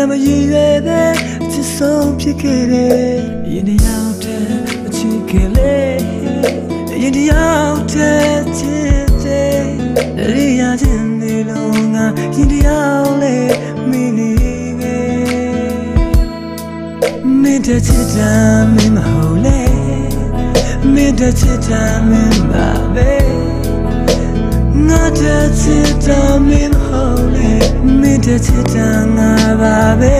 မရည်ရွယ်တဲ့ချစ်ဆုံးဖြစ်ခဲ့တယ်ရင်တရားတဲ့အချစ်ကလေးရင်တရားတဲ့ချစ်တဲ့ရိယာချင်းဒီလုံးကရင်တရားလေးမင်းနေမင်းတဲ့ချစ်တာမင်းမဟုတ်လေမင်းတဲ့ချစ်တာမင်းပါပဲငါတဲ့ချစ်တာမင်းမဟုတ်လေမင်းတဲ့ချစ်တာငါပါပဲ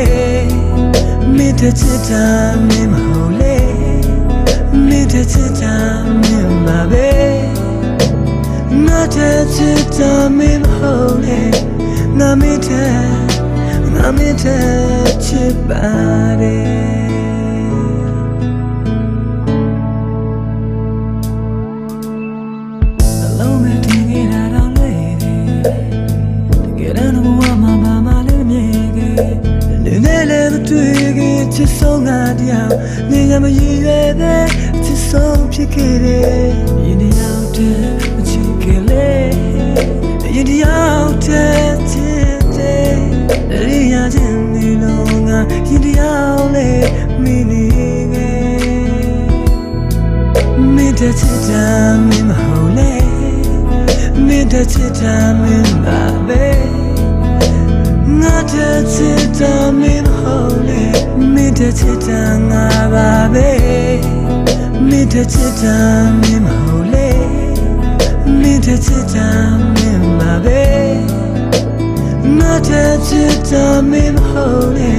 မင်းတဲ့ချစ်တာမင်းမဟုတ်လေမင်းတဲ့ချစ်တာမင်းပါပဲငါတဲ့ချစ်တာမင်းမဟုတ်လေငါမင်းတဲ့ချစ်ပါတယ်ချစ်ဆုံးငါတရားနေရမရည်ရွယ်တဲ့ချစ်ဆုံးဖြစ်ခဲ့တယ်ရင်တရားတဲ့အချစ်ကလေးရင်တရားတဲ့ချစ်တဲ့ရိယာချင်းဒီလုံးကရင်တရားလေးမင်းနေမင်းတဲ့ချစ်တာမင်းမဟုတ်လေမင်းတဲ့ချစ်တာမင်းပါပဲငါတဲ့ချစ်တာမင်းမဟုတ်လေမင်းတဲ့ချစ်တာငါပါပဲမင်းတဲ့ချစ်တာမင်းမဟုတ်လေမင်းတဲ့ချစ်တာမင်းပါပဲငါတဲ့ချစ်တာမင်းမဟုတ်လေ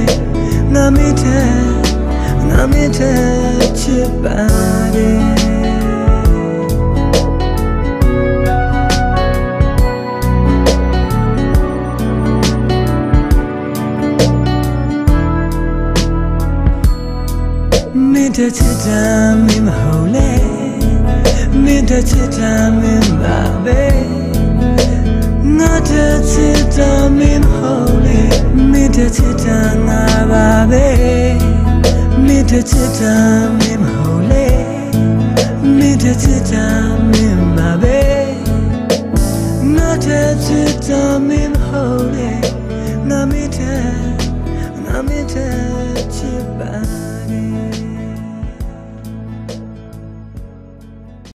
ငါမင်းတဲ့ချစ်ပါတယ်မင်းတဲ့ချစ်တာမင်းမဟုတ်လေမင်းတဲ့ချစ်တာမင်းပါပဲငါတဲ့ချစ်တာမင်းမဟုတ်လေမင်းတဲ့ချ